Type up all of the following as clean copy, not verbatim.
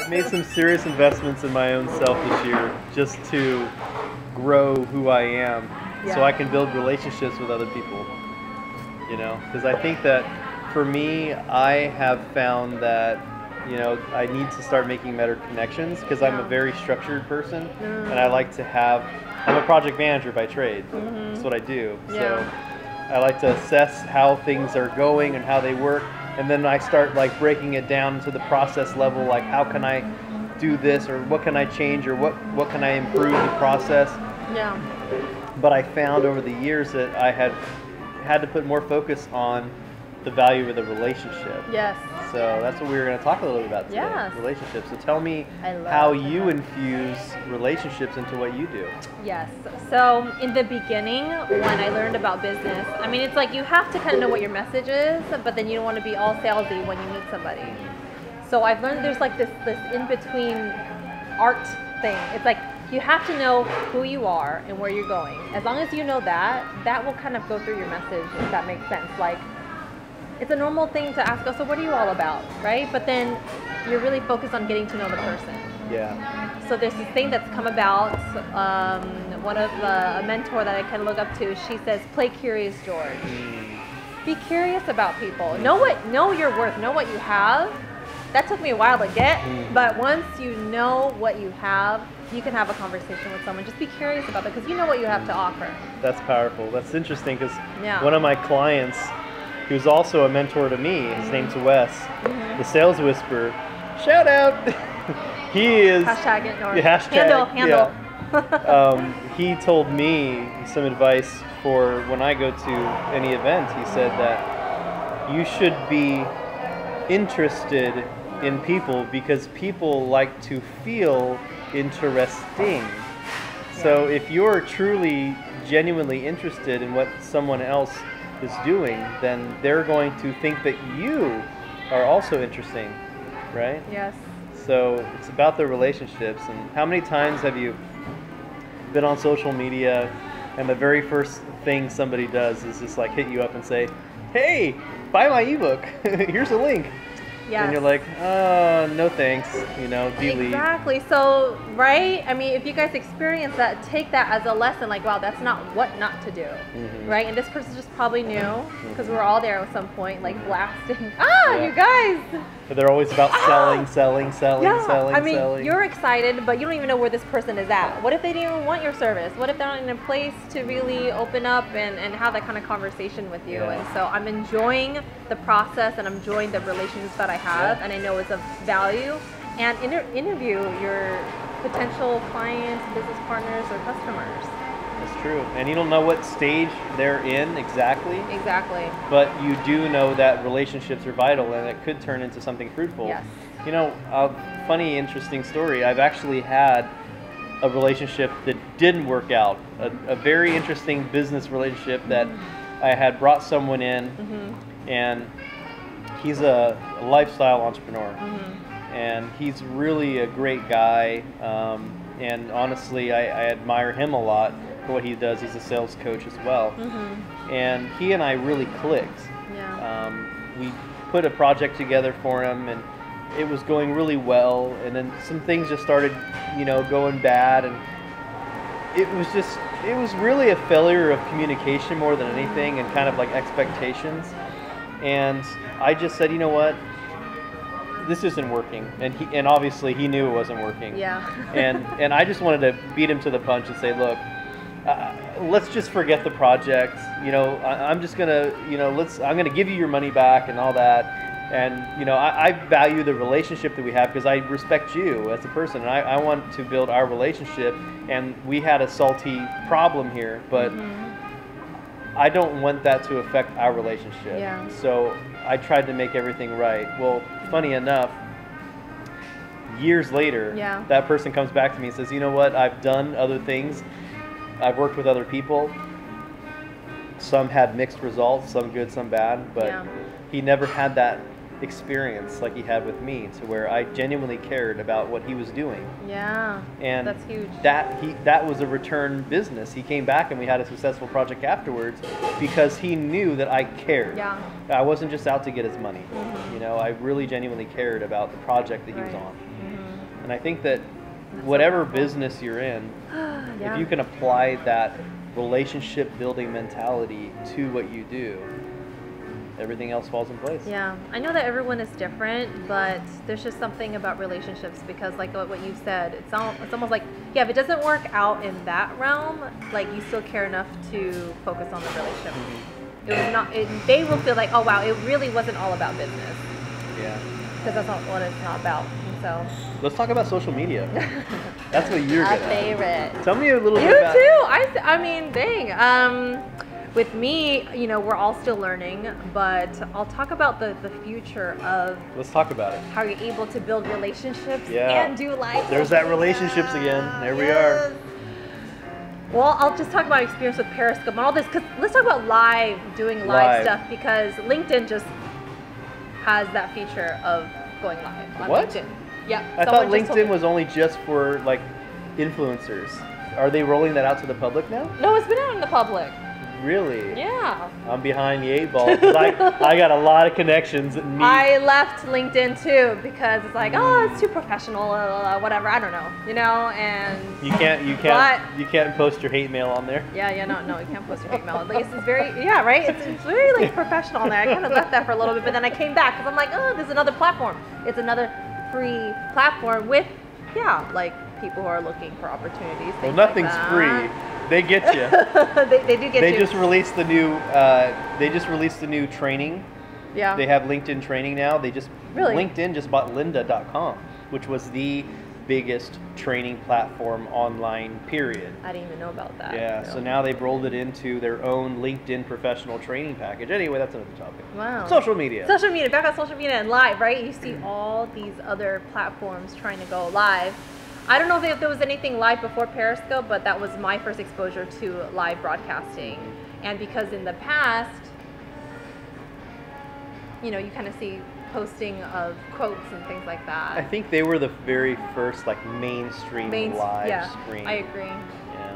made some serious investments in my own self this year just to grow who I am, so I can build relationships with other people. You know, because I think that for me, I have found that, you know, I need to start making better connections because I'm a very structured person, and I like to I'm a project manager by trade. That's what I do. So I like to assess how things are going and how they work, and then I start like breaking it down to the process level, like how can I do this, or what can I change, or what can I improve the process. Yeah. But I found over the years that I had to put more focus on the value of the relationship. Yes. So that's what we were going to talk a little bit about today. Yes. Relationships. So tell me how you infuse relationships into what you do. Yes. So in the beginning, when I learned about business, I mean, it's like you have to kind of know what your message is, but then you don't want to be all salesy when you meet somebody. So I've learned there's like this in-between art thing. It's like you have to know who you are and where you're going. As long as you know that, that will kind of go through your message, if that makes sense. Like, it's a normal thing to ask us, so what are you all about, right? But then you're really focused on getting to know the person. Yeah. So there's this thing that's come about. One of a mentor that I can look up to, she says, play curious, George. Be curious about people. Know your worth. Know what you have. That took me a while to get, but once you know what you have, you can have a conversation with someone. Just be curious about that because you know what you have to offer. That's powerful. That's interesting because one of my clients, who's also a mentor to me, his name's Wes, the sales whisperer. Shout out! He is hashtag it, or handle. Yeah. He told me some advice for when I go to any event. He said that you should be interested in people because people like to feel interesting. So if you're truly genuinely interested in what someone else is doing, then they're going to think that you are also interesting, right? Yes. So it's about the relationships. And how many times have you been on social media and the very first thing somebody does is just like hit you up and say, hey, buy my ebook, here's a link. Yes. And you're like, no thanks, you know, delete. Exactly. So, right? I mean, if you guys experience that, take that as a lesson, like, wow, that's not what not to do, right? And this person just probably knew, because we're all there at some point, like blasting, you guys. But they're always about selling. I mean, you're excited, but you don't even know where this person is at. What if they didn't even want your service? What if they're not in a place to really open up and have that kind of conversation with you? And so I'm enjoying the process and I'm enjoying the relationships that I have, and I know it's of value. And interview your potential clients, business partners, or customers. That's true. And you don't know what stage they're in exactly. Exactly. But you do know that relationships are vital and it could turn into something fruitful. Yes. You know, a funny, interesting story. I've actually had a relationship that didn't work out. A very interesting business relationship that I had brought someone in, and he's a lifestyle entrepreneur. And he's really a great guy. And honestly, I admire him a lot for what he does. He's a sales coach as well. And he and I really clicked. We put a project together for him, and it was going really well. And then some things just started, you know, going bad. And it was really a failure of communication more than anything, and kind of like expectations. And I just said, you know what? This isn't working, and obviously he knew it wasn't working. Yeah. and I just wanted to beat him to the punch and say, look, let's just forget the project. You know, I'm just gonna, you know, I'm gonna give you your money back and all that. And you know, I value the relationship that we have because I respect you as a person, and I want to build our relationship. And we had a salty problem here, but I don't want that to affect our relationship. Yeah. So I tried to make everything right. Well, funny enough, years later, that person comes back to me and says, you know what, I've done other things. I've worked with other people. Some had mixed results, some good, some bad, but he never had that experience like he had with me, to where I genuinely cared about what he was doing. Yeah, and that's huge. That was a return business. He came back and we had a successful project afterwards because he knew that I cared. Yeah. I wasn't just out to get his money. You know, I really genuinely cared about the project that he was on. And I think that whatever business you're in, Yeah. if you can apply that relationship building mentality to what you do, everything else falls in place. Yeah, I know that everyone is different, but there's just something about relationships because, like what you said, it's almost like, yeah, if it doesn't work out in that realm, like you still care enough to focus on the relationship. It was not. They will feel like, oh wow, it really wasn't all about business. Yeah. Because that's not what it's not about. So. Let's talk about social media. That's what you're good at. Favorite. Tell me a little You bit about. too. I mean, dang. With me, you know, we're all still learning, but I'll talk about the future of. Let's talk about it. How you're able to build relationships Yeah. and do life. There's that relationships again. There we are. Well, I'll just talk about experience with Periscope and all this, because let's talk about doing live stuff, because LinkedIn just has that feature of going live on What? LinkedIn. Yeah. I thought LinkedIn was only just for like influencers. Are they rolling that out to the public now? No, it's been out in the public. Really? Yeah. I'm behind the 8 ball. 'Cause I got a lot of connections that need. I left LinkedIn too because it's like, oh, it's too professional, whatever. I don't know, you know, and You can't post your hate mail on there. Yeah, no, you can't post your hate mail. Like, it's very, yeah, right. It's very like professional on there. I kind of left that for a little bit, but then I came back because I'm like, oh, there's another platform. It's another free platform with, yeah, like people who are looking for opportunities. Well, nothing's free. They get you. they do get you. They just released the new. They just released the new training. Yeah. They have LinkedIn training now. They just Really? LinkedIn just bought lynda.com, which was the biggest training platform online, period. I didn't even know about that. Yeah, so now they've rolled it into their own LinkedIn professional training package. Anyway, that's another topic. Wow. Social media. Social media, back on social media and live, right? You see all these other platforms trying to go live. I don't know if there was anything live before Periscope, but that was my first exposure to live broadcasting. And because in the past, you know, you kind of see posting of quotes and things like that. I think they were the very first like mainstream live screen. I agree.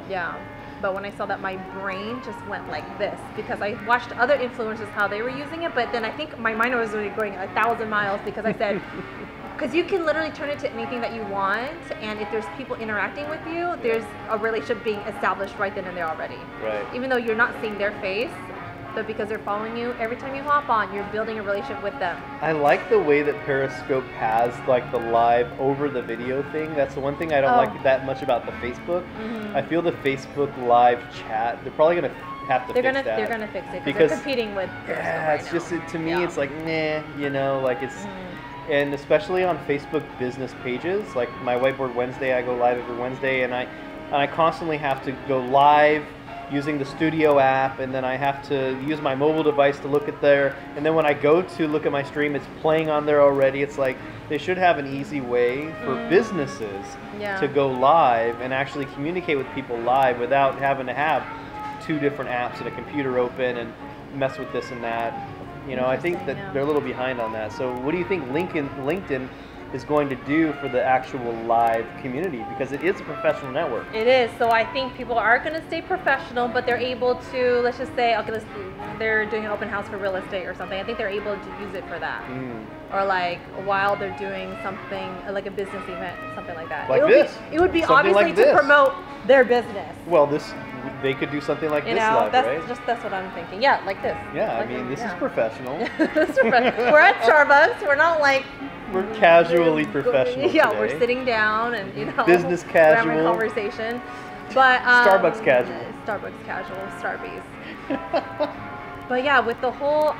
Yeah. But when I saw that, my brain just went like this because I watched other influencers how they were using it, but then I think my mind was really going 1,000 miles because I said, because you can literally turn it to anything that you want, and if there's people interacting with you, there's a relationship being established right then and there already. Right. Even though you're not seeing their face, but because they're following you, every time you hop on, you're building a relationship with them. I like the way that Periscope has like the live over the video thing. That's the one thing I don't like that much about the Facebook. Mm-hmm. I feel the Facebook live chat, they're probably gonna have to fix that. They're gonna fix it because they're competing with Periscope it's right just now. to me it's like nah, you know, like it's and especially on Facebook business pages, like my Whiteboard Wednesday, I go live every Wednesday, and I constantly have to go live using the Studio app, and then I have to use my mobile device to look at there, and then when I go to look at my stream, it's playing on there already. It's like they should have an easy way for businesses to go live and actually communicate with people live without having to have 2 different apps and a computer open and mess with this and that. You know, I think that they're a little behind on that. So what do you think LinkedIn is going to do for the actual live community? Because it is a professional network. It is. So I think people are going to stay professional, but they're able to, let's just say, okay, they're doing an open house for real estate or something. I think they're able to use it for that. Or like while they're doing something, like a business event, something like that. Like it would be something obviously like to promote their business. Well, they could do something like you this know, live, right? That's what I'm thinking. Yeah, like this. Yeah, like I mean, this is professional. We're at Starbucks. We're not like... We're casually professional Yeah, today. we're sitting down and, you know... Business casual. We're having a conversation. But, Starbucks casual. Starbucks casual, Starbies. But yeah, with the whole...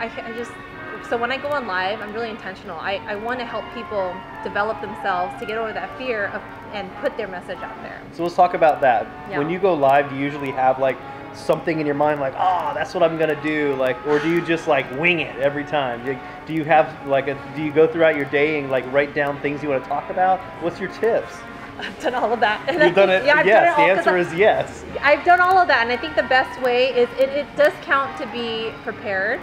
So when I go on live, I'm really intentional. I want to help people develop themselves to get over that fear of and put their message out there. So let's talk about that. Yeah. When you go live, do you usually have like something in your mind like, that's what I'm gonna do, like, or do you just like wing it every time? Do you have like do you go throughout your day and like write down things you want to talk about? What's your tips? I've done all of that. And You've done it? Yeah, yes, the answer is yes. I've done all of that, and I think the best way is it does count to be prepared.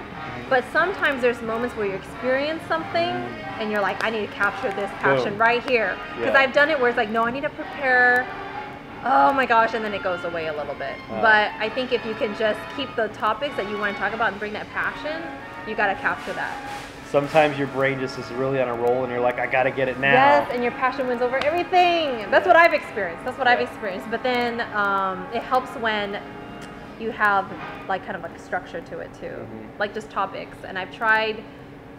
But sometimes there's moments where you experience something and you're like, I need to capture this passion right here. Because I've done it where it's like, no, I need to prepare. Oh my gosh, and then it goes away a little bit. But I think if you can just keep the topics that you want to talk about and bring that passion, you got to capture that. sometimes your brain just is really on a roll and you're like, I gotta get it now. Yes, and your passion wins over everything. That's what I've experienced. That's what I've experienced. But then it helps when you have like kind of like a structure to it too, like just topics. And I've tried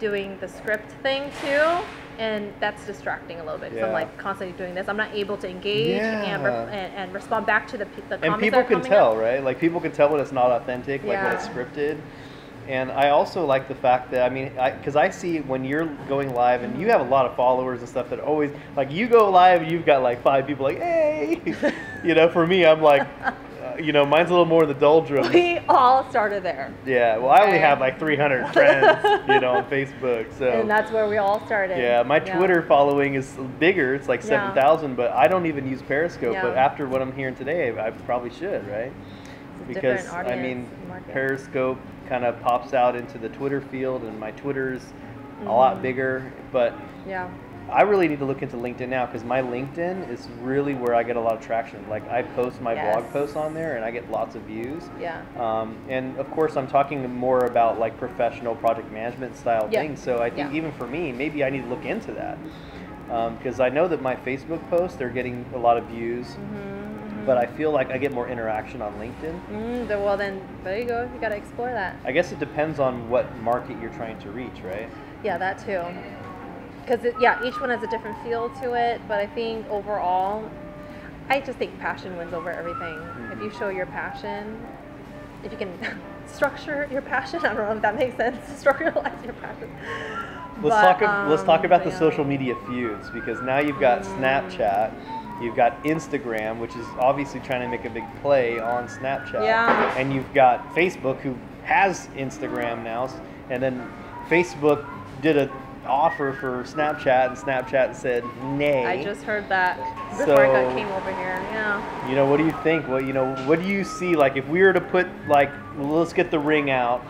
doing the script thing too, and that's distracting a little bit because I'm like constantly doing this. I'm not able to engage and respond back to the comments. And people can tell, right? Like people can tell when it's not authentic, like when it's scripted. And I also like the fact that, I mean, because I see when you're going live and you have a lot of followers and stuff that always, like you go live and you've got like 5 people like, hey, you know, for me, I'm like, you know, mine's a little more in the doldrums. We all started there. Yeah, well, I only have like 300 friends, you know, on Facebook. So. And that's where we all started. Yeah, my Twitter following is bigger. It's like 7,000, but I don't even use Periscope. But after what I'm hearing today, I probably should, right? Because, I mean, Periscope kind of pops out into the Twitter field, and my Twitter's a lot bigger. But I really need to look into LinkedIn now, because my LinkedIn is really where I get a lot of traction. Like I post my blog posts on there and I get lots of views. And of course I'm talking more about like professional project management style things. So I think even for me, maybe I need to look into that. Because I know that my Facebook posts, they're getting a lot of views. But I feel like I get more interaction on LinkedIn. Well then, there you go. You got to explore that. I guess it depends on what market you're trying to reach, right? Yeah, that too. Because each one has a different feel to it, but I think overall, I just think passion wins over everything. If you show your passion, if you can structure your passion, I don't know if that makes sense, structuralize your passion. Let's talk about the social media feuds, because now you've got Snapchat, you've got Instagram, which is obviously trying to make a big play on Snapchat, and you've got Facebook, who has Instagram now, and then Facebook did a offer for Snapchat, and Snapchat said nay. I just heard that before I came over here. You know, what do you think? Well, you know, what do you see? Like, if we were to put, like, let's get the ring out.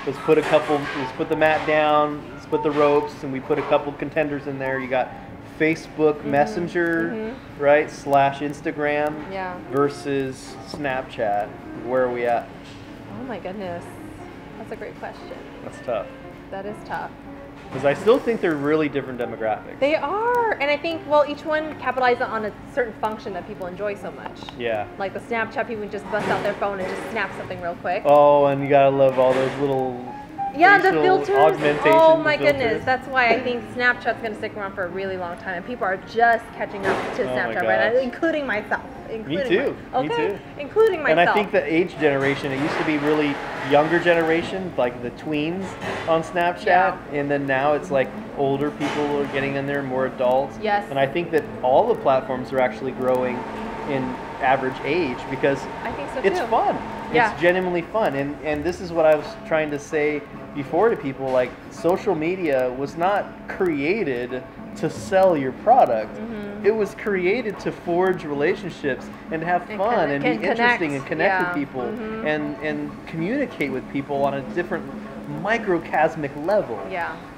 Let's put the mat down. Let's put the ropes, and we put a couple contenders in there. You got Facebook Messenger, right? / Instagram versus Snapchat. Where are we at? Oh my goodness, that's a great question. That's tough. That is tough. Because I still think they're really different demographics. They are, and I think, well, each one capitalizes on a certain function that people enjoy so much. Yeah. Like the Snapchat, people just bust out their phone and just snap something real quick. Oh, and you gotta love all those little the filters. Oh my filters. Goodness, that's why I think Snapchat's gonna stick around for a really long time, and people are just catching up to Snapchat right now, including myself. Me too. Including myself. And I think the age generation, it used to be really younger generation, like the tweens on Snapchat, and then now it's like older people are getting in there, more adults. Yes. And I think that all the platforms are actually growing in average age, because I think so it's too. fun. It's genuinely fun. And this is what I was trying to say before to people, like social media was not created to sell your product. It was created to forge relationships and have fun and be interesting and connect with people and communicate with people on a different microcosmic level.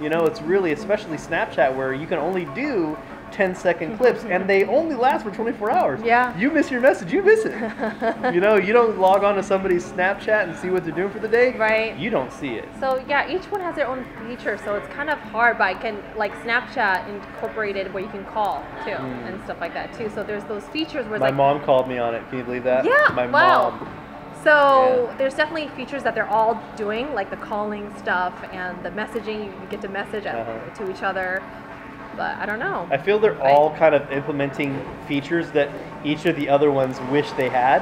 You know, it's really, especially Snapchat, where you can only do 10-second clips and they only last for 24 hours. You miss your message, you miss it. You know, you don't log on to somebody's Snapchat and see what they're doing for the day. Right. You don't see it. So each one has their own feature, so it's kind of hard, but I can, like Snapchat incorporated where you can call too and stuff like that too. So there's those features where my mom called me on it. Can you believe that? Yeah. My mom. So there's definitely features that they're all doing, like the calling stuff and the messaging. You get to message to each other. But I don't know. I feel they're all kind of implementing features that each of the other ones wish they had.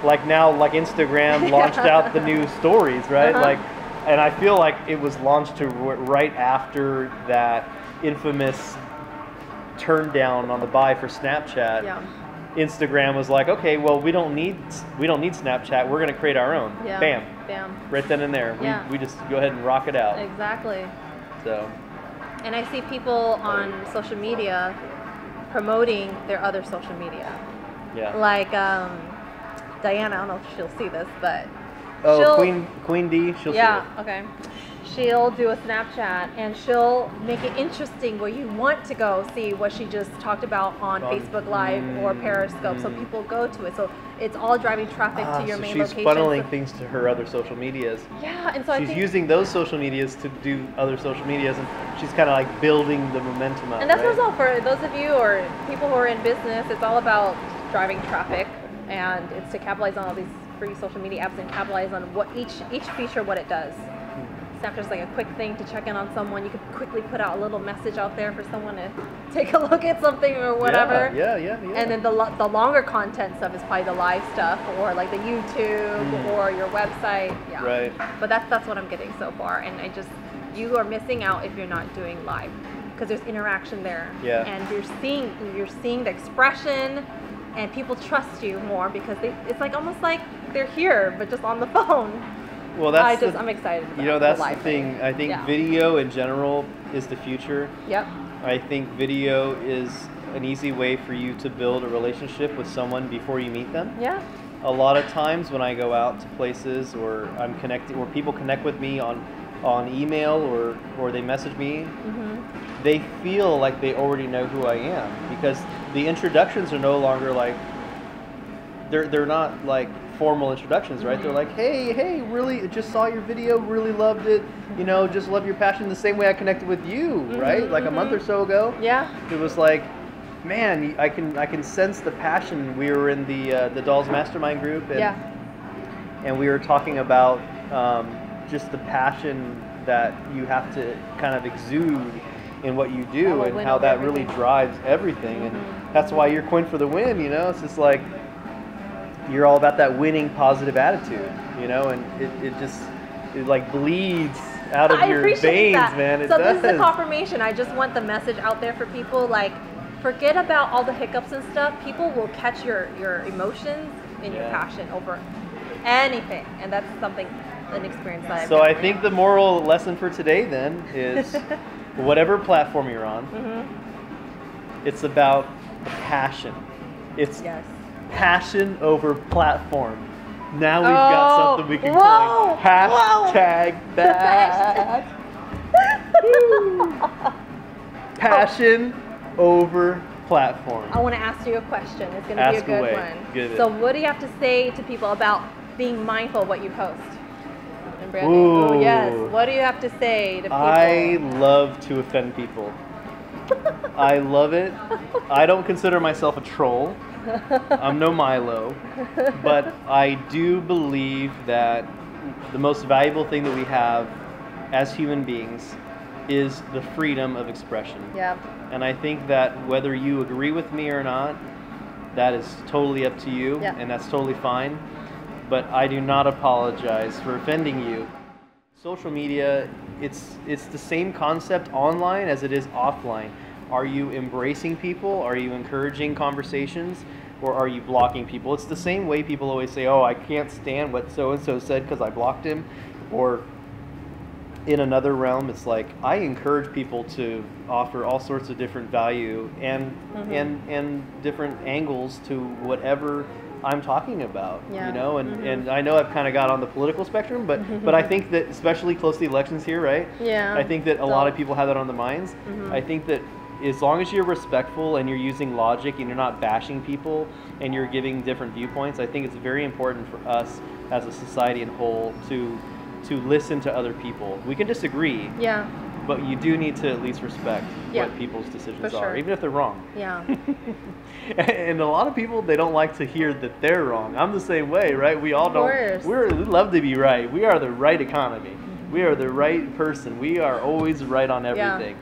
Like now, like Instagram launched out the new stories, right? Like, and I feel like it was launched to right after that infamous turn down on the buy for Snapchat. Instagram was like, okay, well, we don't need Snapchat. We're going to create our own. Bam. Right then and there. We just go ahead and rock it out. Exactly. So. And I see people on social media promoting their other social media. Like Diana, I don't know if she'll see this, but Queen D, she'll see it. Okay. she'll do a Snapchat and she'll make it interesting where you want to go see what she just talked about on Facebook Live or Periscope, so people go to it. So it's all driving traffic to your so main she's location. funneling things to her other social medias. Yeah, and so she's I think using those social medias to do other social medias, and she's kind of like building the momentum up. and that's right? what's all for those of you or people who are in business. It's all about driving traffic, and it's to capitalize on all these free social media apps and capitalize on what each feature what it does. Snapchat's like a quick thing to check in on someone. You could quickly put out a little message out there for someone to take a look at something or whatever. Yeah. And then the longer content stuff is probably the live stuff or like the YouTube or your website. Yeah. Right. But that's what I'm getting so far, and you are missing out if you're not doing live because there's interaction there. Yeah. And you're seeing the expression, and people trust you more because it's like almost like they're here but just on the phone. Well, I'm excited about that's the the live thing. I think video in general is the future. Yep. I think video is an easy way for you to build a relationship with someone before you meet them. Yeah. A lot of times when I go out to places or I'm connected, or people connect with me on email or they message me, they feel like they already know who I am because the introductions are no longer like they're not like formal introductions, right? They're like, hey, really just saw your video, really loved it, just love your passion the same way I connected with you, right? Like a month or so ago. Yeah. It was like, man, I can sense the passion. We were in the Dolls Mastermind group, and we were talking about just the passion that you have to kind of exude in what you do and how that really drives everything. And that's why you're Quynh for the win, It's just like you're all about that winning positive attitude, and it like bleeds out of your veins, man. It so does. This is a confirmation. I just want the message out there for people, like, forget about all the hiccups and stuff. People will catch your emotions and your passion over anything, and that's an experience that I've So I think the moral lesson for today then is whatever platform you're on, it's about passion. It's passion over platform. Now we've got something we can claim. Hashtag that. Passion over platform. I want to ask you a question. It's going to be a good one. So what do you have to say to people about being mindful of what you post? Oh yes. What do you have to say to people? I love to offend people. I love it. I don't consider myself a troll. I'm no Milo. But I do believe that the most valuable thing that we have as human beings is the freedom of expression. Yeah. And I think that whether you agree with me or not, that is totally up to you, and that's totally fine. But I do not apologize for offending you. Social media, it's the same concept online as it is offline. Are you embracing people? Are you encouraging conversations? Or are you blocking people? It's the same way people always say, oh, I can't stand what so-and-so said because I blocked him. Or in another realm, it's like I encourage people to offer all sorts of different value and different angles to whatever I'm talking about, and I know I've kind of got on the political spectrum, but I think that especially close to the elections here, right? Yeah. I think that a lot of people have that on their minds. I think that as long as you're respectful and you're using logic and you're not bashing people and you're giving different viewpoints, I think it's very important for us as a society in whole to listen to other people. We can disagree. Yeah. But you do need to at least respect what people's decisions are, even if they're wrong. Yeah. And a lot of people, they don't like to hear that they're wrong. I'm the same way, right? We all don't. We love to be right. We are the right economy. We are the right person. We are always right on everything.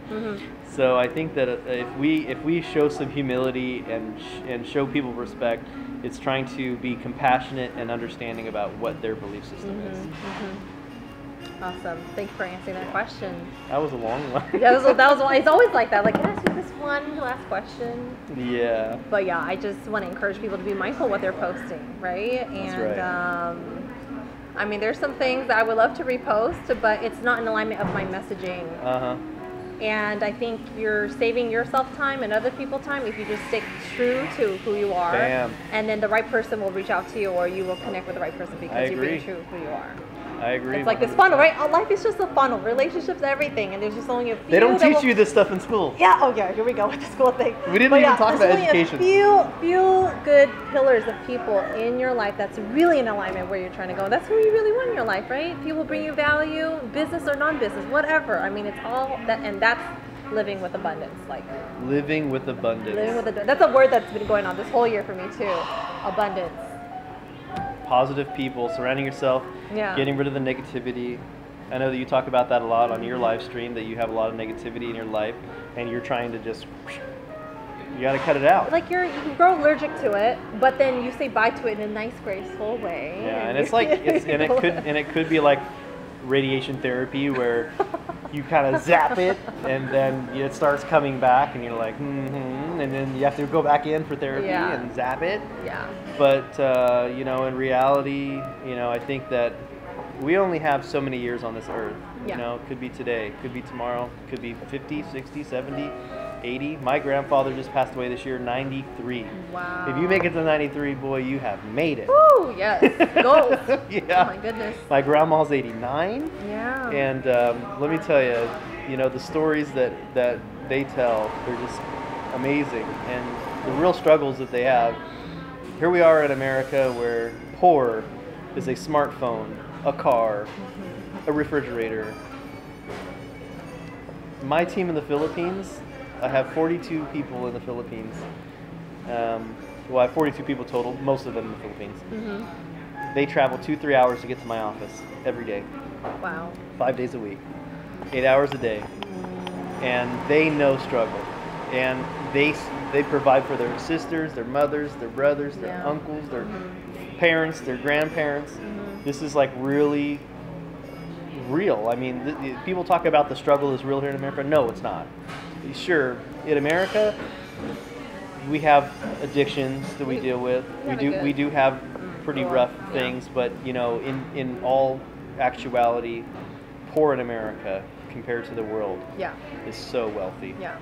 So I think that if we show some humility and show people respect, it's trying to be compassionate and understanding about what their belief system is. Awesome. Thank you for answering that question. That was a long one. that was one. It's always like that. Like, can I ask you this one last question? Yeah. But yeah, I just want to encourage people to be mindful of what they're posting, right? That's and right. I mean, there's some things that I would love to repost, but it's not in alignment of my messaging. And I think you're saving yourself time and other people time if you just stick true to who you are. Bam. And then the right person will reach out to you, or you will connect with the right person because you're being true to who you are. I agree. It's like this 100%. funnel, right? Life is just a funnel. Relationships, everything, and there's just only a few. They don't that teach you this stuff in school. Yeah. Oh yeah. Here we go with the school thing. We didn't But even yeah, talk about there's only education. A few good pillars of people in your life that's really in alignment where you're trying to go. That's who you really want in your life, right? People bring you value, business or non-business, whatever. I mean, it's all that, and that's living with abundance. Like Living with abundance. that's a word that's been going on this whole year for me too. Abundance. Positive people, surrounding yourself, Yeah. getting rid of the negativity. I know that you talk about that a lot on your live stream, that you have a lot of negativity in your life, and you're trying to just, you got to cut it out. Like you can grow allergic to it, but then you say bye to it in a nice, graceful way. Yeah, and it's like, it could be like radiation therapy where you kind of zap it, and then it starts coming back, and you're like, and then you have to go back in for therapy Yeah. and zap it. Yeah. But in reality, I think that we only have so many years on this earth. Yeah. Could be today, could be tomorrow, could be 50, 60, 70, 80. My grandfather just passed away this year, 93. Wow. If you make it to 93, boy, you have made it. Woo, yes. Goals. Yeah. Oh my goodness. My grandma's 89. Yeah. And let me tell you, the stories that they tell, they're just amazing. And the real struggles that they have. Here we are in America where poor is a smartphone, a car, a refrigerator. My team in the Philippines, I have 42 people in the Philippines. Well, I have 42 people total, most of them in the Philippines. Mm-hmm. They travel 2-3 hours to get to my office every day. Wow. 5 days a week, 8 hours a day, and they know struggle, and they provide for their sisters, their mothers, their brothers, their Yeah. uncles, their parents, their grandparents. This is like really real. I mean, people talk about the struggle is real here in America. No, it's not. Sure, in America, we have addictions that we deal with. We do have pretty rough things, but in all actuality, poor in America compared to the world Yeah. is so wealthy. Yeah.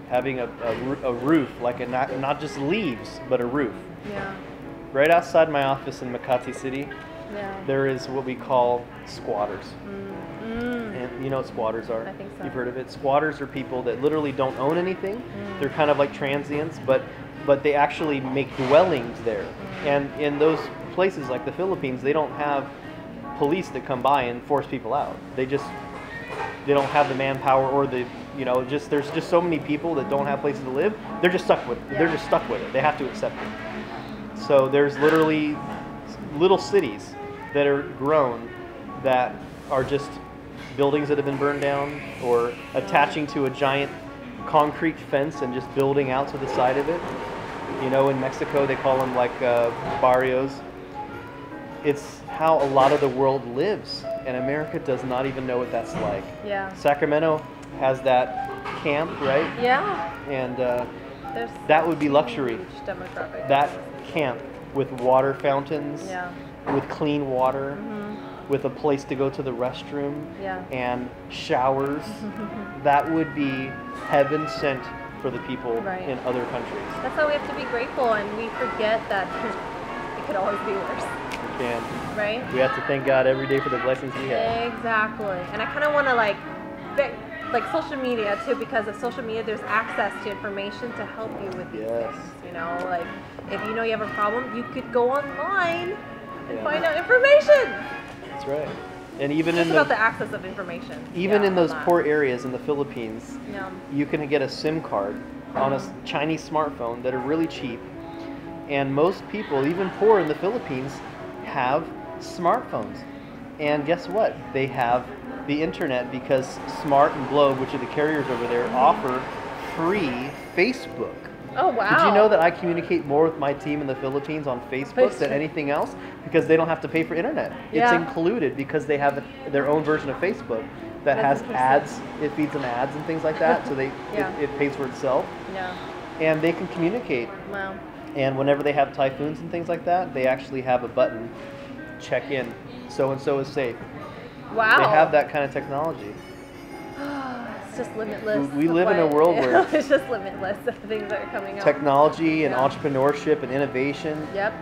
Having a roof, like not just leaves, but a roof. Yeah. Right outside my office in Makati City, Yeah. there is what we call squatters. Mm. And you know what squatters are? I think so. You've heard of it. Squatters are people that literally don't own anything. They're kind of like transients, but they actually make dwellings there. And in those places like the Philippines, they don't have police that come by and force people out. They don't have the manpower or the there's just so many people that don't have places to live. They're just stuck with it. Yeah. They're just stuck with it. They have to accept it. So there's literally little cities that are grown that are just buildings that have been burned down, or attaching to a giant concrete fence and just building out to the side of it. In Mexico they call them like barrios. It's how a lot of the world lives, and America does not even know what that's like. Yeah. Sacramento has that camp, right? Yeah. And There's that would be luxury. huge demographic. That camp with water fountains, Yeah. with clean water, with a place to go to the restroom, Yeah. and showers, that would be heaven sent for the people Right. in other countries. That's how we have to be grateful, and we forget that it could always be worse, And right? we have to thank God every day for the blessings we have. Exactly. And I kind of want to like social media too, because of social media, there's access to information to help you with these Yes. things. Like if you have a problem, you could go online and Yeah. find out information. That's right. And even It's in about the access of information. even Yeah, in those on that. poor areas in the Philippines, Yeah. you can get a SIM card on a Chinese smartphone that are really cheap. And most people, even poor in the Philippines, have smartphones. And guess what? They have the internet because Smart and Globe, which are the carriers over there, offer free Facebook. Oh wow. Did you know that I communicate more with my team in the Philippines on Facebook than anything else? Because they don't have to pay for internet. It's Yeah. included because they have their own version of Facebook that That's has interesting. ads. It feeds them ads and things like that, so Yeah. it pays for itself. Yeah. And they can communicate. Wow. And whenever they have typhoons and things like that, they actually have a button, check in, so-and-so is safe. Wow. They have that kind of technology. It's just limitless. We live in a world where it's just limitless of things that are coming out. technology and Yeah. entrepreneurship and innovation, Yep.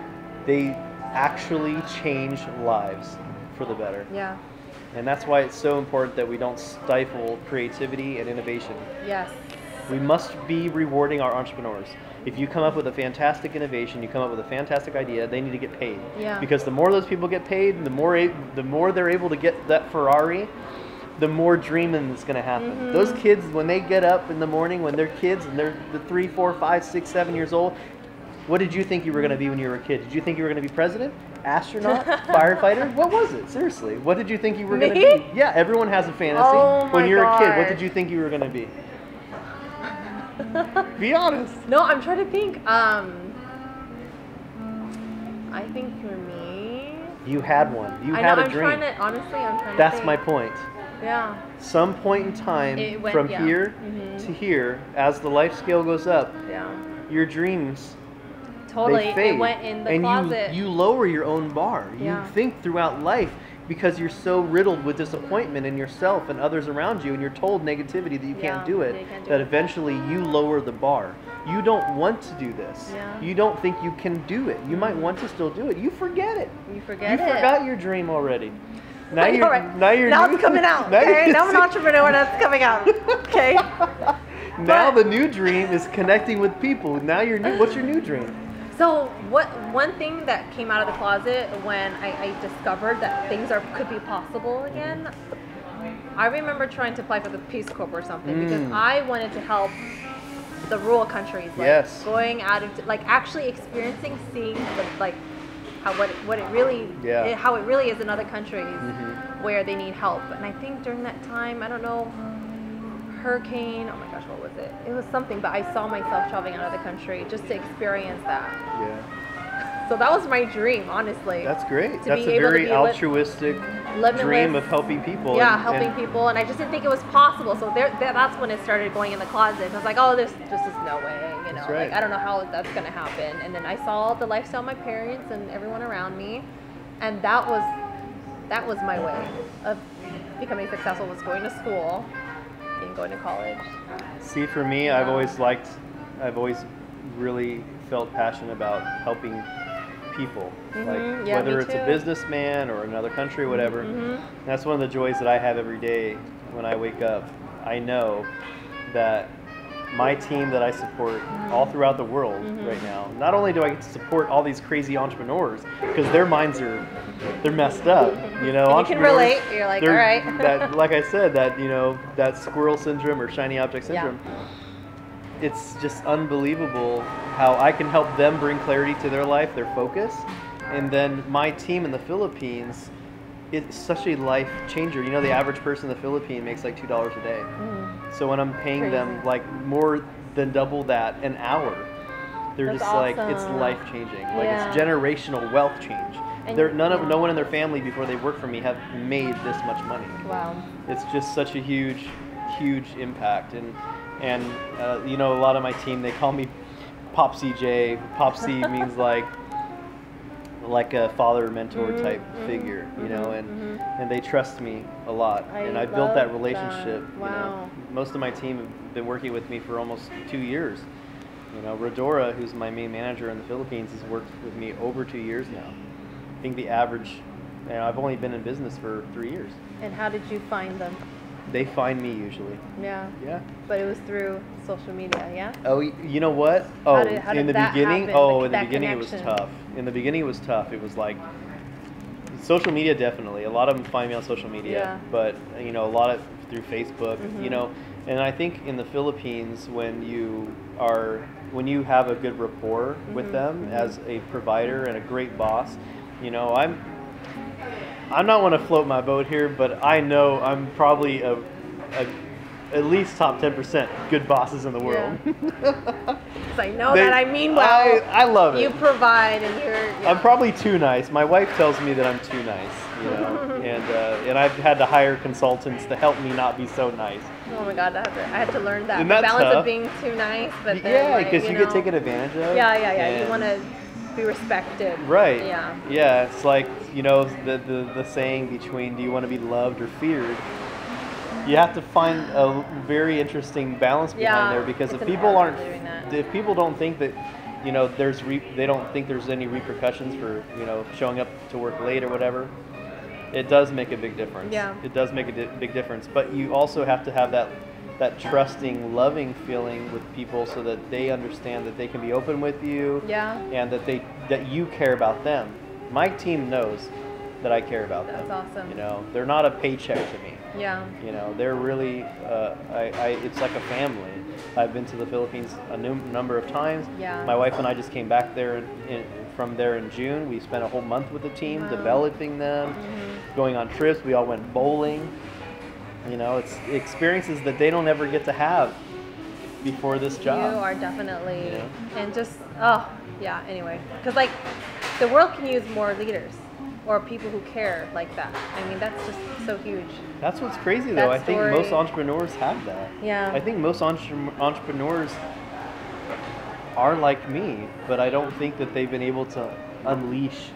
they actually change lives for the better. Yeah. And that's why it's so important that we don't stifle creativity and innovation. Yes. We must be rewarding our entrepreneurs. If you come up with a fantastic innovation, you come up with a fantastic idea, they need to get paid. Yeah. Because the more those people get paid, the more they're able to get that Ferrari, the more dreaming is going to happen. Mm-hmm. Those kids, when they get up in the morning, when they're kids and they're 3, 4, 5, 6, 7 years old, what did you think you were going to be when you were a kid? Did you think you were going to be president? Astronaut? Firefighter? What was it? Seriously. What did you think you were going to be? Yeah, everyone has a fantasy. Oh when you're a kid, what gosh. did you think you were going to be? Be honest. No, I'm trying to think. I think for me, You had one. You I had know, a I'm dream. trying to, honestly, I'm trying to That's think. my point. Yeah. Some point in time, It went- from yeah. here Mhm. to here, as the life scale goes up, Yeah. your dreams, Totally. they fade. It went in the and closet. you lower your own bar. Yeah. You think throughout life, because you're so riddled with disappointment in yourself and others around you, and you're told negativity that you Yeah, can't do it, that you can't do that it. eventually you lower the bar. You don't want to do this. Yeah. You don't think you can do it. You might want to still do it. You forget it. You forget You it. forgot your dream already. Now I know, you're right? now it's coming out. now Okay, you're- now I'm an entrepreneur. That's coming out. Okay. Now But- the new dream is connecting with people. Now your new, what's your new dream? So one thing that came out of the closet when I discovered that things could be possible again, I remember trying to apply for the Peace Corps or something because I wanted to help the rural countries, like Yes. going out of like actually experiencing, seeing like how what it really Yeah. how it really is in other countries where they need help. And I think during that time, I don't know, hurricane, oh my gosh, what was it? It was something, but I saw myself traveling out of the country just to experience that. Yeah, So that was my dream, honestly. that's great. To That's be a able to very be altruistic limitless. dream of helping people. Yeah, and- helping and- people, and I just didn't think it was possible. So that's when it started going in the closet. I was like, oh, this just is no way, you know. That's right. Like I don't know how that's gonna happen. And then I saw the lifestyle of my parents and everyone around me, and that was my way of becoming successful. Was going to school and going to college. See, for me, I've always really felt passionate about helping people, like Yeah, whether me it's a too. businessman or another country, whatever. That's one of the joys that I have every day when I wake up. I know that my team that I support all throughout the world right now, not only do I get to support all these crazy entrepreneurs because their minds they're messed up, you know. And you can entrepreneurs, relate. You're like, they're- all right. that, like I said, that that squirrel syndrome or shiny object syndrome. It's just unbelievable how I can help them bring clarity to their life, their focus, and then my team in the Philippines, it's such a life changer. You know, the average person in the Philippines makes like $2 a day. So when I'm paying them Crazy. like more than double that an hour, they're That's just like, it's awesome. life changing. Like Yeah. it's generational wealth change. And No one in their family before they work for me have made this much money. Wow. It's just such a huge impact. And you know, a lot of my team, they call me Pop CJ. Pop C means like a father mentor type figure, you know, and they trust me a lot, and I built that love relationship. that. You Wow. know, most of my team have been working with me for almost 2 years. You know, Rodora, who's my main manager in the Philippines, has worked with me over 2 years now. I think the average, I've only been in business for 3 years. And how did you find them? They find me usually. Yeah. Yeah. But it was through social media, yeah? Oh, you know what? Oh, how in did the that beginning, happen? in the That beginning it was connection? tough. In the beginning it was tough. It was like social media, definitely. A lot of them find me on social media, Yeah. but you know, a lot of through Facebook. You know, and I think in the Philippines, when you have a good rapport with them as a provider and a great boss, you know, I'm not want to float my boat here, but I know I'm probably at least top 10% good bosses in the world. Because I know that I mean well. I love it. You provide and you're. I'm probably too nice. My wife tells me that I'm too nice, you know, and I've had to hire consultants to help me not be so nice. Oh my God, I had to learn that. Isn't The that balance tough? of being too nice, but then Yeah, like, because you know, get taken advantage of. Yeah. You and- want to be respected. Right. Yeah. Yeah, it's like, you know, the saying between do you want to be loved or feared? You have to find a very interesting balance behind Yeah, there, because it's if an people art aren't, doing that. if people don't think that you know, they don't think there's any repercussions for, you know, showing up to work late or whatever. It does make a big difference. Yeah. It does make a big difference. But you also have to have that trusting, loving feeling with people so that they understand that they can be open with you. Yeah. And that you care about them. My team knows that I care about them. That's awesome. You know, they're not a paycheck to me. Yeah. You know, they're really, it's like a family. I've been to the Philippines a number of times. Yeah. My wife and I just came back there from there in June. We spent a whole month with the team, Wow. developing them, going on trips. We all went bowling. You know, it's experiences that they don't ever get to have before this job. You are definitely, Yeah. and just, oh, yeah, anyway. Because, like, the world can use more leaders or people who care like that. I mean, that's just so huge. That's what's crazy, though. That I think story- most entrepreneurs have that. Yeah. I think most entrepreneurs are like me, but I don't think that they've been able to unleash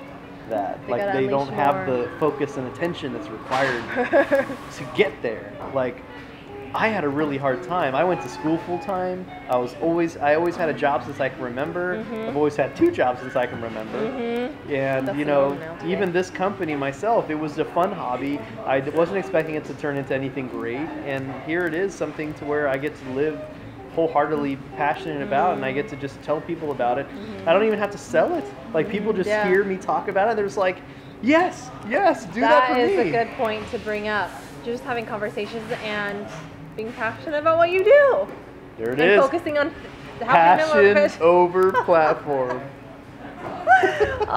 that. They Like, gotta they don't unleash have more. the focus and attention that's required to get there. Like, I had a really hard time. I went to school full time. I always had a job since I can remember. I've always had 2 jobs since I can remember. And That's you the know, norm now today. even this company myself, it was a fun hobby. I wasn't expecting it to turn into anything great, and here it is, something to where I get to live wholeheartedly passionate about, and I get to just tell people about it. I don't even have to sell it. Like, people just Yeah. hear me talk about it. They're just like, yes, do that for That is me. a good point to bring up. Just having conversations and being passionate about what you do. There it and is. focusing on helping them Passion over platform.